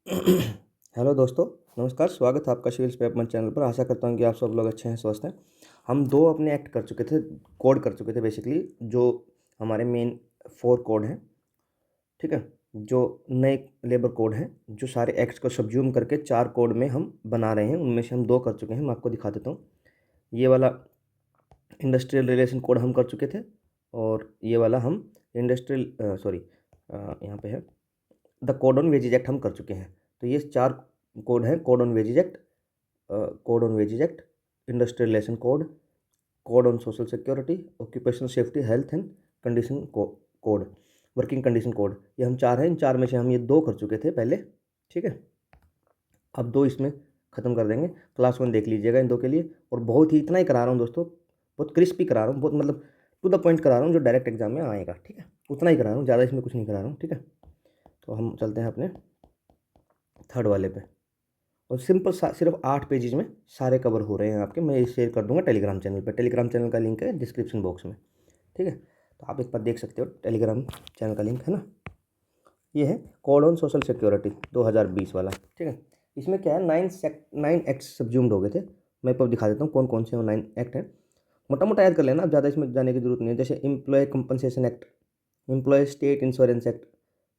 Hello दोस्तों, नमस्कार। स्वागत है आपका सिविल स्पेपमन चैनल पर। आशा करता हूँ कि आप सब लोग अच्छे हैं, स्वस्थ हैं। हम दो अपने एक्ट कर चुके थे, कोड कर चुके थे बेसिकली, जो हमारे मेन 4 कोड हैं। ठीक है, जो नए लेबर कोड हैं, जो सारे एक्ट्स को सब्ज्यूम करके 4 कोड में हम बना रहे हैं, उनमें से हम 2 कर चुके हैं। मैं आपको दिखा देता हूँ। ये वाला इंडस्ट्रियल रिलेशन कोड हम कर चुके थे, और ये वाला हम इंडस्ट्रियल सॉरी यहाँ पे है the code on wages act हम कर चुके हैं। तो ये 4 कोड हैं: code on wages act, code on wages act, industrial relation code, code on social security, occupational safety, health and condition code, working condition code. ये हम 4 हैं। इन 4 में से हम ये 2 कर चुके थे पहले। ठीक है, अब 2 इसमें ख़त्म कर देंगे। क्लास 1 देख लीजिएगा इन 2 के लिए। और बहुत ही इतना ही करा रहा हूँ दोस्तों, बहुत क्रिस्पी करा रहा हूँ, बहुत मतलब टू द पॉइंट करा रहा हूँ, जो डायरेक्ट एग्जाम में आएगा। ठीक है, उतना ही करा रहा हूँ, ज़्यादा इसमें कुछ नहीं करा रहा हूँ। ठीक है, तो हम चलते हैं अपने थर्ड वाले पे। और सिंपल सिर्फ 8 पेजेज में सारे कवर हो रहे हैं आपके। मैं ये शेयर कर दूंगा टेलीग्राम चैनल पर। टेलीग्राम चैनल का लिंक है डिस्क्रिप्शन बॉक्स में। ठीक है, तो आप एक बार देख सकते हो, टेलीग्राम चैनल का लिंक है ना। ये है कोड ऑन सोशल सिक्योरिटी 2020 वाला। ठीक है, इसमें क्या है, 9 एक्ट्स सब्ज्यूम्ड हो गए थे। मैं आपको दिखा देता हूँ कौन कौन से 9 एक्ट हैं। मोटा मोटा याद कर लेना, अब ज़्यादा इसमें जाने की जरूरत नहीं है। जैसे employee compensation act, employee state insurance act,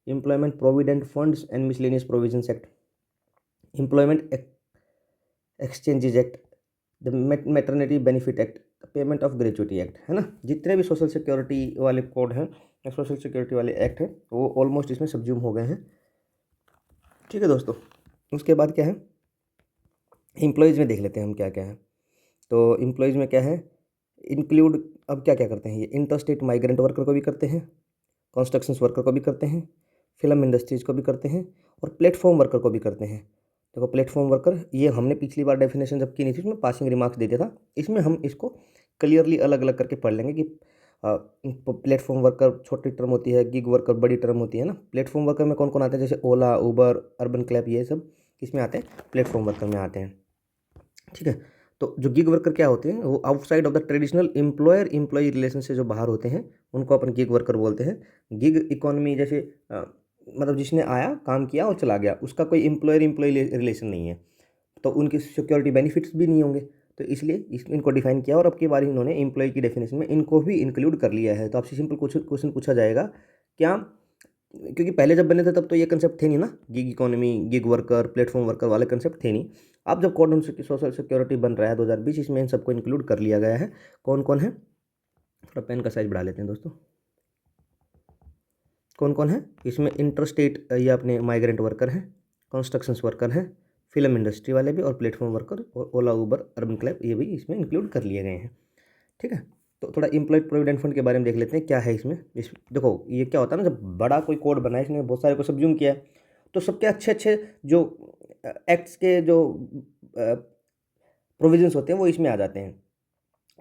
employment provident funds and miscellaneous provisions act, employment exchanges act, the maternity benefit act, payment of gratuity act, है ना। जितने भी सोशल सिक्योरिटी वाले कोड हैं या सोशल सिक्योरिटी वाले एक्ट हैं, वो ऑलमोस्ट इसमें सब्ज्यूम हो गए हैं। ठीक है दोस्तों, उसके बाद क्या है, एम्प्लॉयज़ में देख लेते हैं हम क्या क्या है। तो एम्प्लॉयज़ में क्या है, इंक्लूड, अब क्या क्या करते हैं ये, इंटर स्टेट माइग्रेंट वर्कर को भी करते हैं, कंस्ट्रक्शंस वर्कर को भी करते हैं, फिल्म इंडस्ट्रीज़ को भी करते हैं, और प्लेटफॉर्म वर्कर को भी करते हैं। देखो, प्लेटफॉर्म वर्कर, ये हमने पिछली बार डेफिनेशन जब की नहीं थी, इसमें पासिंग रिमार्क्स दे दिया था। इसमें हम इसको क्लियरली अलग अलग करके पढ़ लेंगे कि प्लेटफॉर्म वर्कर छोटी टर्म होती है, गिग वर्कर बड़ी टर्म होती है ना। प्लेटफॉर्म वर्कर में कौन कौन आते हैं, जैसे ओला, उबर, अर्बन क्लैब, ये सब किसमें आते हैं, प्लेटफॉर्म वर्कर में आते हैं। ठीक है, तो जो गिग वर्कर क्या होते हैं, वो outside of the traditional employer employee relation से जो बाहर होते हैं, उनको अपन गिग वर्कर बोलते हैं। गिग इकोनॉमी जैसे मतलब जिसने आया, काम किया और चला गया, उसका कोई एम्प्लॉयर एम्प्लॉई रिलेशन नहीं है, तो उनकी सिक्योरिटी बेनिफिट्स भी नहीं होंगे। तो इसलिए इनको डिफाइन किया, और अब की बार इन्होंने एम्प्लॉय की डेफिनेशन में इनको भी इंक्लूड कर लिया है। तो आपसे सिंपल क्वेश्चन पूछा जाएगा क्या, क्योंकि पहले जब बने थे तब तो ये कंसेप्ट थे नहीं ना, gig economy, gig worker, platform worker वाले कंसेप्ट थे नहीं। अब जब कोड ऑन सोशल सिक्योरिटी बन रहा है 2020, इसमें इन सबको इंक्लूड कर लिया गया है। कौन कौन है, थोड़ा पेन का साइज बढ़ा लेते हैं दोस्तों। कौन कौन है इसमें, इंटर स्टेट ये अपने माइग्रेंट वर्कर हैं, कंस्ट्रक्शंस वर्कर हैं, फिल्म इंडस्ट्री वाले भी, और प्लेटफॉर्म वर्कर, और ओला, उबर, अर्बन क्लैब, ये भी इसमें इंक्लूड कर लिए गए हैं। ठीक है, तो थोड़ा एम्प्लॉयड प्रोविडेंट फंड के बारे में देख लेते हैं क्या है इसमें। देखो, ये क्या होता है ना, जब बड़ा कोई कोड बना है, इसने बहुत सारे को सब्ज्यूम किया है, तो सबके अच्छे अच्छे जो एक्ट्स के जो प्रोविजंस होते हैं वो इसमें आ जाते हैं,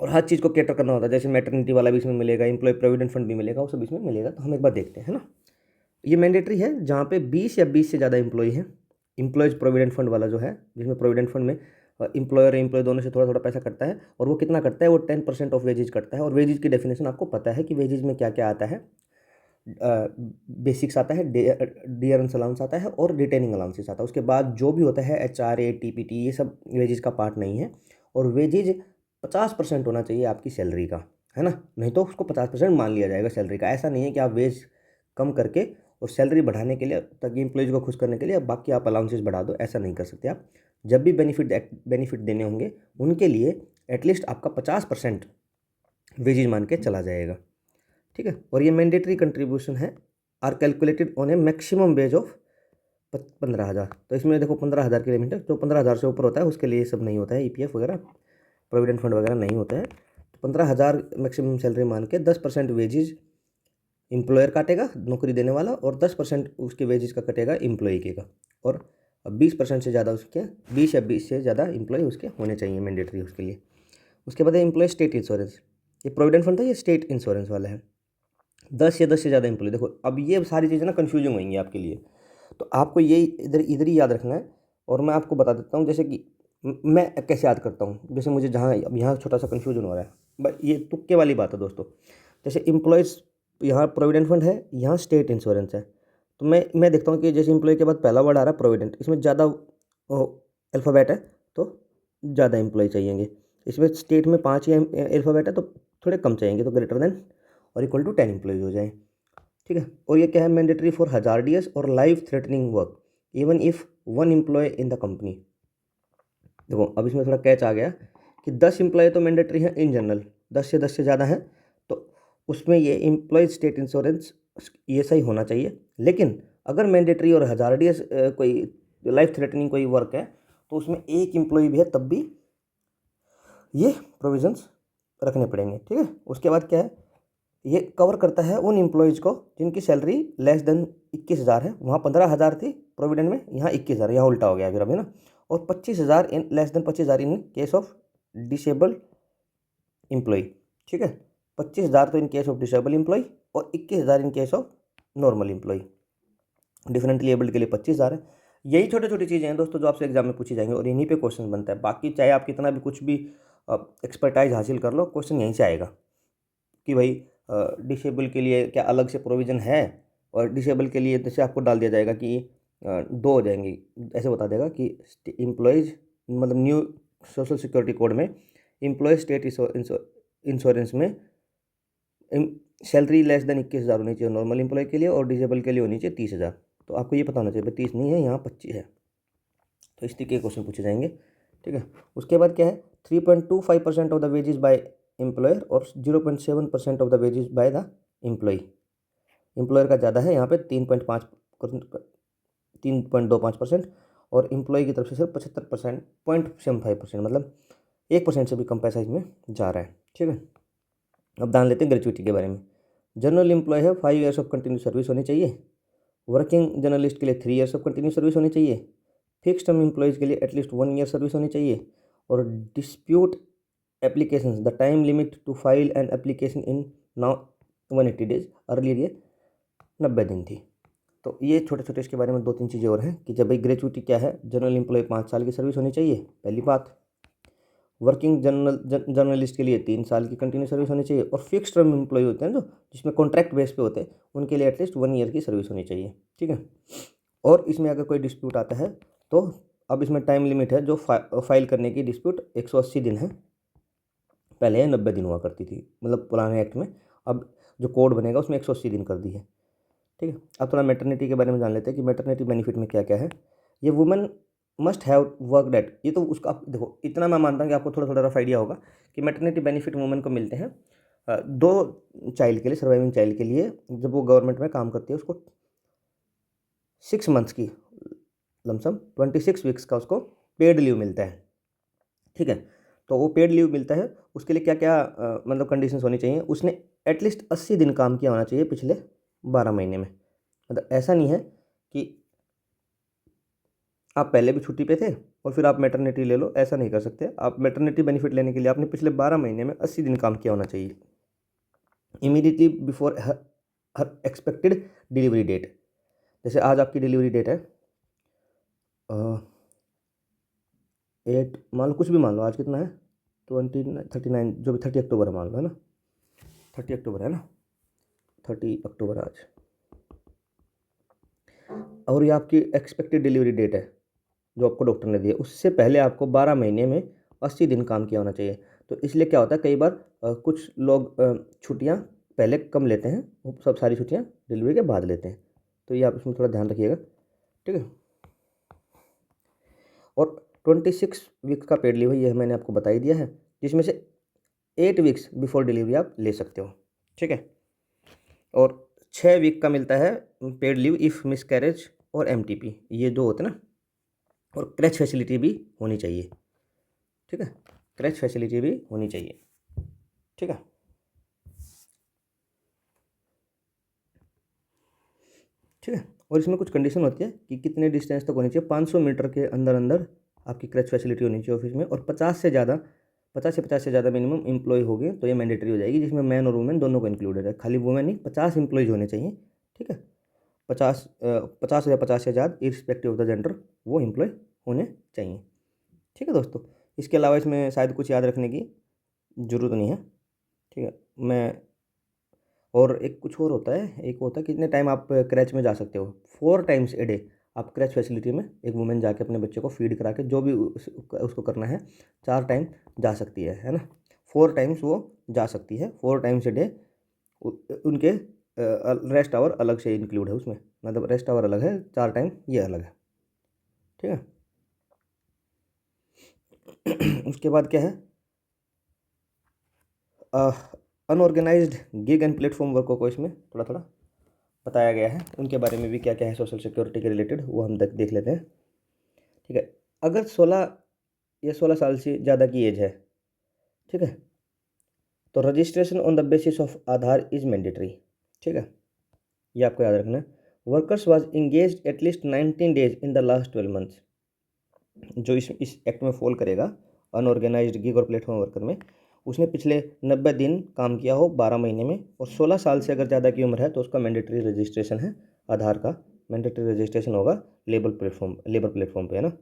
और हर चीज़ को कैटर करना होता है। जैसे मैटरनिटी वाला भी इसमें मिलेगा, एम्प्लॉय प्रोविडेंट फंड भी मिलेगा, वो सब इसमें मिलेगा। तो हम एक बार देखते हैं, है ना। ये मैंडेटरी है जहाँ पे 20 या 20 से ज़्यादा एम्प्लॉय हैं। एम्प्लॉयज़ प्रोविडेंट फंड वाला जो है, जिसमें प्रोविडेंट फंड में एम्प्लॉयर एम्प्लॉय दोनों से थोड़ा थोड़ा पैसा कटता है, और वो कितना कटता है, वो 10% ऑफ वेजेज कटता है। और वेजेज की डेफिनेशन आपको पता है कि वेजेज में क्या क्या आता है। बेसिक्स आता है, डियरेंस अलाउंस आता है, और रिटेनिंग अलाउंसेस आता है। उसके बाद जो भी होता है HRA, TPT, ये सब वेजेज का पार्ट नहीं है। और वेजेज 50% होना चाहिए आपकी सैलरी का, है ना। नहीं तो उसको 50% मान लिया जाएगा सैलरी का। ऐसा नहीं है कि आप वेज कम करके और सैलरी बढ़ाने के लिए, ताकि एम्प्लॉयज़ को खुश करने के लिए बाकी आप अलाउंसेस बढ़ा दो, ऐसा नहीं कर सकते आप। जब भी बेनिफिट देने होंगे, उनके लिए एटलीस्ट आपका 50% वेजेज मान के चला जाएगा। ठीक है, और ये मैंडेटरी कंट्रीब्यूशन है, are calculated on a maximum wage of 15,000। तो इसमें देखो 15,000 की लिमिट है, जो 15,000 से ऊपर होता है उसके लिए ये सब नहीं होता है, EPF वगैरह, प्रोविडेंट फंड वगैरह नहीं होता है। तो 15,000 मैक्सिमम सैलरी मान के 10% वेजेज एम्प्लॉयर काटेगा, नौकरी देने वाला, और 10% उसके वेजेस का कटेगा एम्प्लॉई के का। और 20% से ज़्यादा उसके, 20 या 20 से ज़्यादा एम्प्लॉय उसके होने चाहिए मैंडेटरी उसके लिए। उसके बाद है एम्प्लॉय स्टेट इंश्योरेंस। ये प्रोविडेंट फंड था, ये स्टेट इंश्योरेंस वाला है। 10 से ज़्यादा एम्प्लॉय, देखो अब ये सारी चीज़ें ना कन्फ्यूजिंग होंगी आपके लिए, तो आपको ये इधर इधर ही याद रखना है। और मैं आपको बता देता हूँ, जैसे कि मैं कैसे याद करता हूँ। जैसे मुझे जहाँ अब यहाँ छोटा सा कन्फ्यूजन हो रहा है, बट ये तुक्के वाली बात है दोस्तों। जैसे एम्प्लॉयज़, यहाँ प्रोविडेंट फंड है, यहाँ स्टेट इंश्योरेंस है, तो मैं देखता हूँ कि जैसे एम्प्लॉय के बाद पहला वर्ड आ रहा है प्रोविडेंट, इसमें ज़्यादा अल्फ़ाबेट है तो ज़्यादा एम्प्लॉय चाहिएंगे। इसमें स्टेट में 5 ही अल्फ़ाबेट है तो थोड़े कम चाहिएंगे, तो ग्रेटर देन और इक्वल टू 10 एम्प्लॉयज़ हो जाए। ठीक है। और ये क्या है, मैंडेटरी फॉर हजार्डियस और life threatening work even if 1 employee in the company. देखो अब इसमें थोड़ा कैच आ गया कि 10 एम्प्लॉय तो मैंडेटरी है इन जनरल, 10 से ज़्यादा है तो उसमें ये एम्प्लॉय स्टेट इंश्योरेंस ये सही होना चाहिए। लेकिन अगर मैंडेटरी और हजार्डियस कोई लाइफ थ्रेटनिंग कोई वर्क है तो उसमें एक एम्प्लॉय भी है तब भी ये प्रोविजंस रखने पड़ेंगे। ठीक है। उसके बाद क्या है, ये कवर करता है उन एम्प्लॉयज़ को जिनकी सैलरी लेस देन 21,000 है। वहाँ 15,000 थी प्रोविडेंट में, यहाँ 21,000, यहाँ उल्टा हो गया फिर अभी ना। और 25,000 in less than 25,000 in case of disable employee. ठीक है। 25,000 तो in case of disable employee और 21,000 in case of normal employee. Differently abled के लिए 25,000 है। यही छोटी छोटी चीज़ें हैं दोस्तों जो आपसे एग्जाम में पूछी जाएंगी और इन्हीं पे क्वेश्चन बनता है। बाकी चाहे आप कितना भी कुछ भी एक्सपर्टाइज हासिल कर लो, क्वेश्चन यहीं से आएगा कि भाई डिसेबल के लिए क्या अलग से प्रोविज़न है, और डिसेबल के लिए जैसे आपको डाल दिया जाएगा कि 2 हो जाएंगी, ऐसे बता देगा कि एम्प्लॉयज़ मतलब न्यू सोशल सिक्योरिटी कोड में एम्प्लॉय स्टेट इंश्योरेंस में सैलरी लेस देन 21,000 होनी चाहिए नॉर्मल एम्प्लॉय के लिए, और डिसेबल के लिए होनी चाहिए 30,000। तो आपको ये पता होना चाहिए 30 नहीं है, यहाँ 25 है। तो इस तरीके के क्वेश्चन पूछे जाएंगे। ठीक है। उसके बाद क्या है, 3.25% of the wages by employer और 0.7% of the wages by the employee. Employer का ज़्यादा है यहाँ पे 3.25%, और एम्प्लॉय की तरफ से सिर्फ 75% 0.75%, मतलब 1% से भी कम पैसा इसमें जा रहा है। ठीक है। अब जान लेते हैं ग्रेचुइटी के बारे में। जनरल एम्प्लॉय है 5 ईयर्स ऑफ कंटिन्यू सर्विस होनी चाहिए। वर्किंग जर्नलिस्ट के लिए 3 ईयर्स ऑफ कंटिन्यू सर्विस होनी चाहिए। फिक्स टर्म एम्प्लॉयज़ के लिए एटलीस्ट 1 ईयर सर्विस होनी चाहिए। और dispute applications the time limit to file an application in now 180 days, earlier ये 90 दिन थी। तो ये छोटे छोटे इसके बारे में 2-3 चीज़ें और हैं कि जब भाई ग्रेचुइटी क्या है, जनरल एम्प्लॉय 5 साल की सर्विस होनी चाहिए, पहली बात। वर्किंग जर्नलिस्ट के लिए 3 साल की कंटिन्यू सर्विस होनी चाहिए। और फिक्स टर्म एम्प्लॉय होते हैं जो जिसमें कॉन्ट्रैक्ट बेस पे होते हैं, उनके लिए एटलीस्ट 1 ईयर की सर्विस होनी चाहिए। ठीक है। और इसमें अगर कोई डिस्प्यूट आता है तो अब इसमें टाइम लिमिट है जो फाइल करने की डिस्प्यूट 180 दिन है। पहले ये 90 दिन हुआ करती थी, मतलब पुराने एक्ट में। अब जो कोड बनेगा उसमें 180 दिन कर दी है। ठीक है। अब थोड़ा मैटरनिटी के बारे में जान लेते हैं कि मैटरनिटी बेनिफिट में क्या क्या है। ये women must have work date, ये तो उसका आप देखो, इतना मैं मानता हूँ कि आपको थोड़ा थोड़ा रफ आइडिया होगा कि मैटरनिटी बेनिफिट वुमेन को मिलते हैं 2 चाइल्ड के लिए, सर्वाइविंग चाइल्ड के लिए। जब वो गवर्नमेंट में काम करती है उसको 6 मंथ्स की लमसम 26 वीक्स का उसको पेड लीव मिलता है। ठीक है। तो वो पेड लीव मिलता है, उसके लिए क्या क्या मतलब कंडीशंस होनी चाहिए, उसने एटलीस्ट 80 दिन काम किया होना चाहिए पिछले 12 महीने में। मतलब ऐसा नहीं है कि आप पहले भी छुट्टी पे थे और फिर आप मैटरनिटी ले लो, ऐसा नहीं कर सकते आप। मैटरनिटी बेनिफिट लेने के लिए आपने पिछले 12 महीने में 80 दिन काम किया होना चाहिए। Immediately before her expected delivery date, जैसे आज आपकी डिलीवरी डेट है 8, मान लो कुछ भी मान लो, आज कितना है 39 जो भी 30 अक्टूबर है मान लो, है ना, 30 अक्टूबर है ना, 30 अक्टूबर आज, और ये आपकी एक्सपेक्टेड डिलीवरी डेट है जो आपको डॉक्टर ने दी है, उससे पहले आपको 12 महीने में 80 दिन काम किया होना चाहिए। तो इसलिए क्या होता है, कई बार कुछ लोग छुट्टियां पहले कम लेते हैं, वो सब सारी छुट्टियां डिलीवरी के बाद लेते हैं। तो ये आप इसमें थोड़ा ध्यान रखिएगा। ठीक है। और 26 वीक का पेड लीव है, ये मैंने आपको बता ही दिया है, जिसमें से 8 वीक्स बिफोर डिलीवरी आप ले सकते हो। ठीक है। और 6 वीक का मिलता है पेड लीव इफ़ मिसकैरेज और एमटीपी, ये जो होते हैं ना। और क्रैच फैसिलिटी भी होनी चाहिए। ठीक है। क्रैच फैसिलिटी भी होनी चाहिए। ठीक है। ठीक है। और इसमें कुछ कंडीशन होती है कि कितने डिस्टेंस तक होनी चाहिए, 500 मीटर के अंदर अंदर आपकी क्रैच फैसिलिटी होनी चाहिए ऑफिस में। और 50 से ज़्यादा मिनिमम एम्प्लॉय हो गए तो ये मैंडेटरी हो जाएगी, जिसमें मैन और वुमेन दोनों को इंक्लूडेड है, खाली वुमेन नहीं। 50 एम्प्लॉयज़ होने चाहिए। ठीक है। 50 या 50 से ज़्यादा इरिस्पेक्टिव ऑफ द जेंडर वो एम्प्लॉय होने चाहिए। ठीक है दोस्तों। इसके अलावा इसमें शायद कुछ याद रखने की ज़रूरत नहीं है। ठीक है। मैं और एक कुछ और होता है, एक होता है कितने टाइम आप क्रैच में जा सकते हो, 4 टाइम्स ए डे आप क्रैच फैसिलिटी में एक वुमेन जाके अपने बच्चे को फीड करा के जो भी उसको करना है 4 टाइम जा सकती है ना। 4 टाइम्स वो जा सकती है, 4 टाइम्स ए डे। उनके रेस्ट आवर अलग से इंक्लूड है उसमें, मतलब रेस्ट आवर अलग है, 4 टाइम ये अलग है, ठीक है। उसके बाद क्या है, अनऑर्गेनाइज्ड गिग एंड प्लेटफॉर्म वर्कों को इसमें थोड़ा थोड़ा बताया गया है, उनके बारे में भी क्या क्या है सोशल सिक्योरिटी के रिलेटेड वो हम देख लेते हैं, ठीक है। अगर 16 या 16 साल से ज़्यादा की एज है, ठीक है, तो registration on the basis of Aadhaar is mandatory, ठीक है, ये आपको याद रखना है। Workers was engaged at least 19 days in the last 12 months, जो इस एक्ट में फॉल करेगा अनऑर्गेनाइज्ड गिग और प्लेटफॉर्म वर्कर में, उसने पिछले 90 दिन काम किया हो 12 महीने में, और 16 साल से अगर ज़्यादा की उम्र है तो उसका मैंडेटरी रजिस्ट्रेशन है, आधार का मैंडेटरी रजिस्ट्रेशन होगा लेबर प्लेटफॉर्म पे, है ना,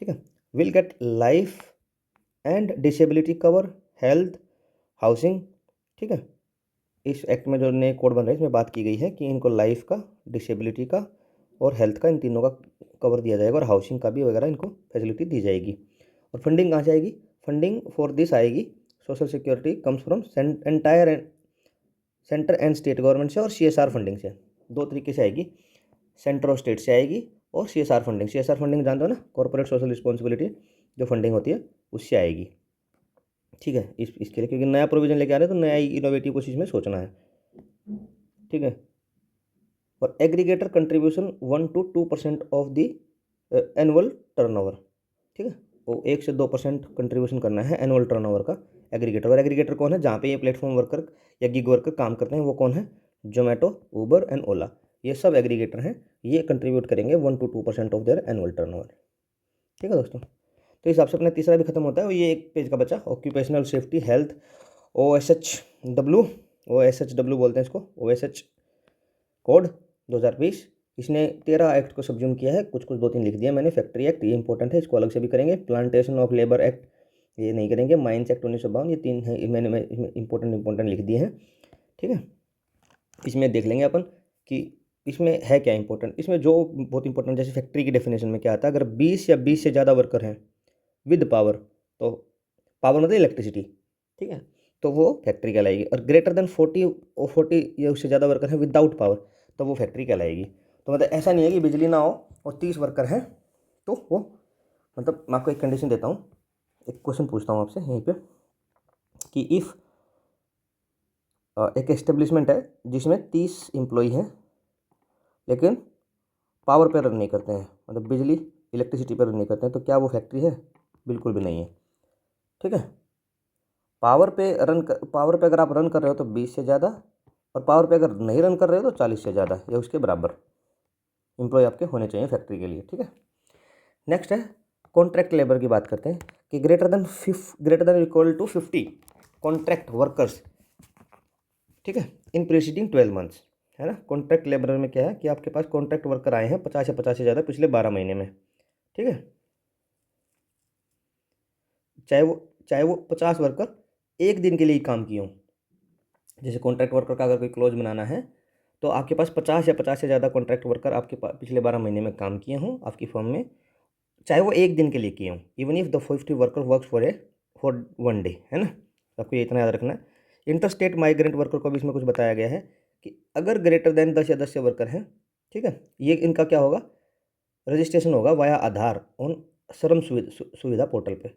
ठीक है। Will get life and disability cover, health, housing, ठीक है। इस एक्ट में जो नए कोड बन रहे हैं इसमें बात की गई है कि इनको लाइफ का, डिसेबिलिटी का और हेल्थ का, इन तीनों का कवर दिया जाएगा, और हाउसिंग का भी वगैरह इनको फैसिलिटी दी जाएगी। और फंडिंग कहाँ से आएगी, फंडिंग फॉर दिस आएगी social security comes from centre and state government से और CSR फंडिंग से, दो तरीके से आएगी, सेंटर और स्टेट से आएगी और CSR फंडिंग जानते हो ना, कॉर्पोरेट सोशल रिस्पॉन्सिबिलिटी जो फंडिंग होती है उससे आएगी, ठीक है। इसके लिए क्योंकि नया प्रोविजन लेके आ रहे हैं तो नया इनोवेटिव कुछ इसमें सोचना है, ठीक है। और aggregator contribution 1 to 2% of the annual turnover, ठीक है, वो 1 से 2% कंट्रीब्यूशन करना है एनुअल टर्नओवर का एग्रीगेटर। और एग्रीगेटर कौन है, जहाँ पे ये प्लेटफॉर्म वर्कर या गिग वर्कर काम करते हैं वो कौन है, जोमेटो, उबर एंड ओला, ये सब एग्रीगेटर हैं, ये कंट्रीब्यूट करेंगे 1 to 2% of their annual turnover, ठीक है दोस्तों। तो इस हिसाब से अपना तीसरा भी खत्म होता है, और ये एक पेज का बचा ऑक्यूपेशनल सेफ्टी हेल्थ OSHW बोलते हैं इसको, OSH कोड 2020। इसने 13 एक्ट को सब्ज्यूम किया है, कुछ कुछ 2-3 लिख दिया मैंने। फैक्ट्री एक्ट ये इंपॉर्टेंट है, इसको अलग से भी करेंगे। प्लांटेशन ऑफ लेबर एक्ट ये नहीं करेंगे। माइंस एक्ट 1952, ये 3 है, मैंने इसमें इंपॉर्टेंट लिख दिए हैं, ठीक है। इसमें देख लेंगे अपन कि इसमें है क्या इंपॉर्टेंट। इसमें जो बहुत इंपॉर्टेंट, जैसे फैक्ट्री की डेफिनेशन में क्या आता है, अगर 20 या 20 से ज़्यादा वर्कर हैं विद पावर, तो पावर मतलब इलेक्ट्रिसिटी, ठीक है, तो वो फैक्ट्री कहलाएगी। और ग्रेटर देन 40 या उससे ज़्यादा वर्कर हैं विदाउट पावर, तो वो फैक्ट्री कहलाएगी। तो मतलब ऐसा नहीं है कि बिजली ना हो और 30 वर्कर हैं तो वो, मतलब मैं आपको एक कंडीशन देता हूँ, एक क्वेश्चन पूछता हूँ आपसे यहीं पे कि इफ़ एक एस्टेब्लिशमेंट है जिसमें 30 एम्प्लॉई हैं लेकिन पावर पे रन नहीं करते हैं, मतलब बिजली इलेक्ट्रिसिटी पर रन नहीं करते हैं, तो क्या वो फैक्ट्री है? बिल्कुल भी नहीं है, ठीक है। पावर पे अगर आप रन कर रहे हो तो 20 से ज़्यादा, और पावर पे अगर नहीं रन कर रहे हो तो 40 से ज़्यादा या उसके बराबर एम्प्लॉय आपके होने चाहिए फैक्ट्री के लिए, ठीक है। नेक्स्ट है कॉन्ट्रैक्ट लेबर की बात करते हैं कि greater than equal to 50 contract workers, ठीक है, इन प्रीसीडिंग 12 मंथ्स, है ना। कॉन्ट्रैक्ट लेबर में क्या है कि आपके पास कॉन्ट्रैक्ट वर्कर आए हैं 50 से ज़्यादा पिछले 12 महीने में, ठीक है, चाहे वो 50 वर्कर एक दिन के लिए काम किए हों। जैसे कॉन्ट्रैक्ट वर्कर का अगर कोई क्लोज बनाना है तो आपके पास 50 या 50 से ज़्यादा कॉन्ट्रैक्ट वर्कर आपके पास पिछले 12 महीने में काम किए हों आपकी फर्म में, चाहे वो एक दिन के लिए किए हों, even if the 50 worker works for 1 day, है ना। आपको ये इतना याद रखना है। इंटरस्टेट माइग्रेंट वर्कर को भी इसमें कुछ बताया गया है कि अगर ग्रेटर देन 10 या 10 से वर्कर हैं, ठीक है, ये इनका क्या होगा, रजिस्ट्रेशन होगा वाया आधार ऑन श्रम सुविधा पोर्टल पे,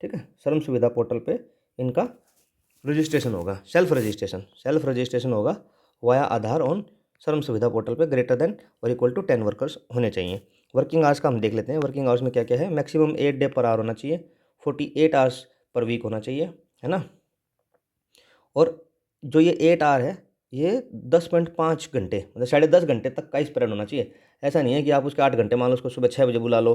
ठीक है। श्रम सुविधा पोर्टल पे इनका रजिस्ट्रेशन होगा, सेल्फ रजिस्ट्रेशन होगा वाया आधार ऑन श्रम सुविधा पोर्टल पे, ग्रेटर देन और इक्वल टू 10 वर्कर्स होने चाहिए। वर्किंग आवर्स का हम देख लेते हैं। वर्किंग आवर्स में क्या क्या है, मैक्सिमम 8 डे पर आवर होना चाहिए, 48 आवर्स पर वीक होना चाहिए, है ना। और जो ये 8 आवर है ये 10.5 घंटे मतलब 10.5 घंटे तक का स्प्रेड होना चाहिए। ऐसा नहीं है कि आप उसके 8 घंटे मान लो, उसको सुबह 6 बजे बुला लो,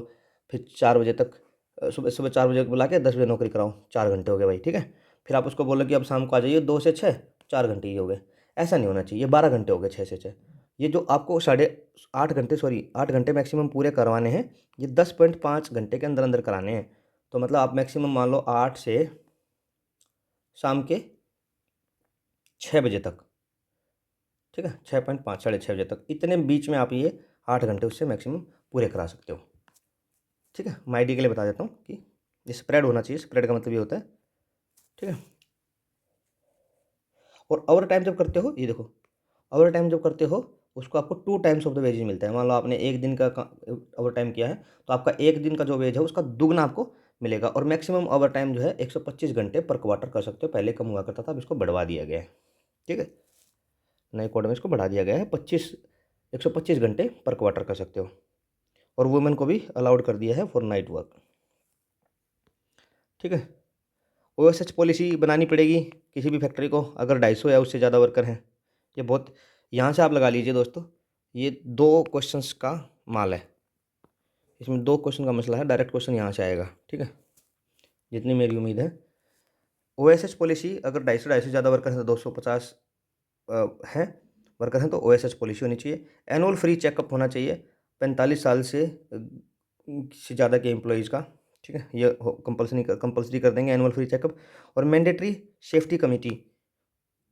फिर 4 बजे तक, सुबह 4 बजे बुला के 10 बजे नौकरी कराओ, 4 घंटे हो गए भाई, ठीक है। फिर आप उसको बोलो कि अब शाम को आ जाइए 2 से 6, 4 घंटे ही हो गए। ऐसा नहीं होना चाहिए, 12 घंटे हो गए 6 से 6। ये जो आपको 8 घंटे मैक्सिमम पूरे करवाने हैं, ये 10.5 घंटे के अंदर अंदर कराने हैं। तो मतलब आप मैक्सिमम मान लो 8 से शाम के 6 बजे तक, ठीक है, 6.5 6:30 बजे तक, इतने बीच में आप ये 8 घंटे उससे मैक्सिमम पूरे करा सकते हो। ठीक है, मैं आईडी के लिए बता देता हूँ कि ये स्प्रेड होना चाहिए, स्प्रेड का मतलब ये होता है। ठीक है, और ओवर टाइम जब करते हो, ये देखो, ओवर टाइम जब करते हो उसको आपको 2 टाइम्स ऑफ द वेजेज मिलता है। मान लो आपने एक दिन का ओवर टाइम किया है तो आपका एक दिन का जो वेज है उसका दुगना आपको मिलेगा। और मैक्सिमम ओवर टाइम जो है 125 घंटे पर क्वार्टर कर सकते हो। पहले कम हुआ करता था, अब इसको बढ़वा दिया गया है। ठीक है, नए कोड में इसको बढ़ा दिया गया है, 125 घंटे पर क्वार्टर कर सकते हो। और वुमेन को भी अलाउड कर दिया है फॉर नाइट वर्क। ठीक है, ओएसएच पॉलिसी बनानी पड़ेगी किसी भी फैक्ट्री को अगर 250 या उससे ज़्यादा वर्कर हैं। ये बहुत, यहाँ से आप लगा लीजिए दोस्तों, ये 2 क्वेश्चंस का माल है, इसमें 2 क्वेश्चन का मसला है, डायरेक्ट क्वेश्चन यहाँ से आएगा। ठीक है, जितनी मेरी उम्मीद है। ओएसएच पॉलिसी अगर 250 से ज़्यादा वर्कर हैं तो 250 हैं वर्कर हैं तो ओएसएच पॉलिसी होनी चाहिए। एनुअल फ्री चेकअप होना चाहिए 45 साल से ज़्यादा के एम्प्लॉयज़ का। ठीक है, ये कंपल्सरी कर देंगे एनुअल फ्री चेकअप। और मैंडेटरी सेफ्टी कमेटी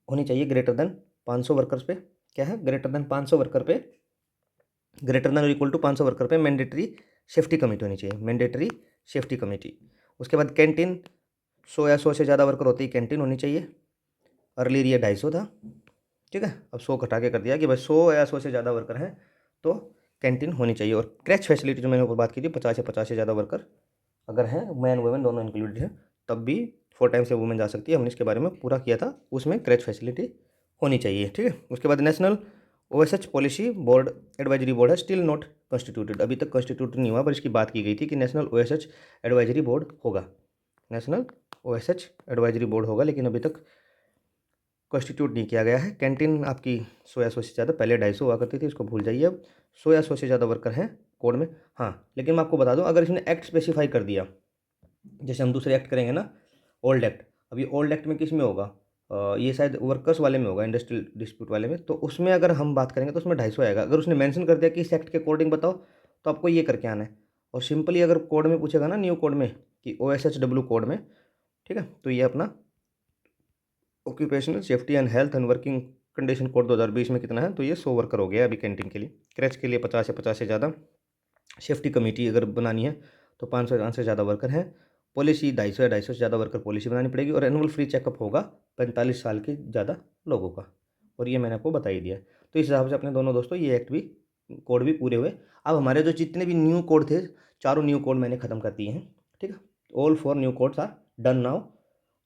होनी चाहिए ग्रेटर देन 500 वर्कर्स पे। क्या है, ग्रेटर देन 500 वर्कर पे, ग्रेटर देन और इक्वल टू 500 वर्कर पे मैंडेटरी सेफ्टी कमेटी होनी चाहिए, मैंडेटरी सेफ्टी कमेटी। उसके बाद कैंटीन, 100 या 100 से ज़्यादा वर्कर होती है, कैंटीन होनी चाहिए। अर्लियर ये 250 था। ठीक है, अब 100 घटा के कर दिया कि भाई 100 या 100 से ज़्यादा वर्कर हैं तो कैंटीन होनी चाहिए। और क्रैच फैसिलिटी जो मैंने ऊपर बात की थी, 50 से ज़्यादा वर्कर अगर हैं, मैन वुमेन दोनों इंक्लूडेड हैं, तब भी 4 टाइम से वुमेन जा सकती है। हमने इसके बारे में पूरा किया था, उसमें क्रैच फैसिलिटी होनी चाहिए। ठीक है, उसके बाद national OSH policy board advisory board है स्टिल नॉट कॉन्स्टिट्यूटेड, अभी तक कॉन्स्टिट्यूट नहीं हुआ, पर इसकी बात की गई थी कि नेशनल ओएसएच एडवाइजरी बोर्ड होगा, नेशनल ओएसएच एडवाइजरी बोर्ड होगा, लेकिन अभी तक कॉन्स्टिट्यूट नहीं किया गया है। कैंटीन आपकी 100 या 100 से ज़्यादा, पहले 250 हुआ करती थी, इसको भूल जाइए, अब 100 या 100 से ज़्यादा वर्कर हैं कोड में। हाँ, लेकिन मैं आपको बता दूं, अगर इसने एक्ट स्पेसिफाई कर दिया, जैसे हम दूसरे एक्ट करेंगे ना, ओल्ड एक्ट, अब ये ओल्ड एक्ट में किस में होगा, ये शायद वर्कर्स वाले में होगा, इंडस्ट्रियल डिस्प्यूट वाले में, तो उसमें अगर हम बात करेंगे तो उसमें 250 आएगा। अगर उसने मेंशन कर दिया कि इस एक्ट के अकॉर्डिंग बताओ, तो आपको ये करके आना है। और सिंपली अगर कोड में पूछेगा ना, न्यू कोड में कि OSHW कोड में, ठीक है, तो ये अपना occupational safety and health and working condition code 2020 में कितना है, तो ये 100 वर्कर हो गया अभी कैंटीन के लिए। क्रैच के लिए 50 से ज़्यादा। सेफ्टी कमेटी अगर बनानी है तो 500 से ज़्यादा वर्कर हैं। पॉलिसी 250 से ज़्यादा वर्कर पॉलिसी बनानी पड़ेगी। और एनुअल फ्री चेकअप होगा 45 साल के ज़्यादा लोगों का। और ये मैंने आपको बता ही दिया। तो इस हिसाब से अपने दोनों दोस्तों ये एक्ट भी, कोड भी पूरे हुए। अब हमारे जो जितने भी न्यू कोड थे, चारों न्यू कोड मैंने ख़त्म कर दिए हैं। ठीक है, all 4 new codes are done now.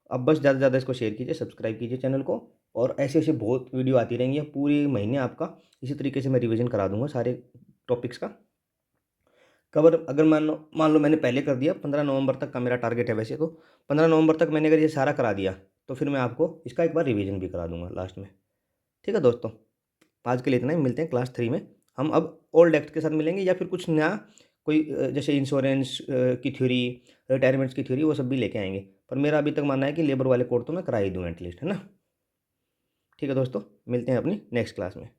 अब बस ज़्यादा से ज़्यादा इसको शेयर कीजिए, सब्सक्राइब कीजिए चैनल को। और ऐसे ऐसे बहुत वीडियो आती रहेंगी, पूरी महीने आपका इसी तरीके से मैं रिवीजन करा दूंगा सारे टॉपिक्स का कवर। अगर मान लो मैंने पहले कर दिया, 15 नवंबर तक का मेरा टारगेट है वैसे तो, 15 नवंबर तक मैंने अगर ये सारा करा दिया तो फिर मैं आपको इसका एक बार रिवीजन भी करा दूंगा लास्ट में। ठीक है दोस्तों, आज के लिए इतना ही, मिलते हैं क्लास 3 में। हम अब ओल्ड एक्ट के साथ मिलेंगे या फिर कुछ नया, कोई जैसे इंश्योरेंस की थ्योरी, रिटायरमेंट्स की थ्योरी, वो सब भी लेके आएंगे। पर मेरा अभी तक मानना है कि लेबर वाले कोड तो मैं करा ही दूँ एटलीस्ट, है ना। ठीक है दोस्तों, मिलते हैं अपनी नेक्स्ट क्लास में।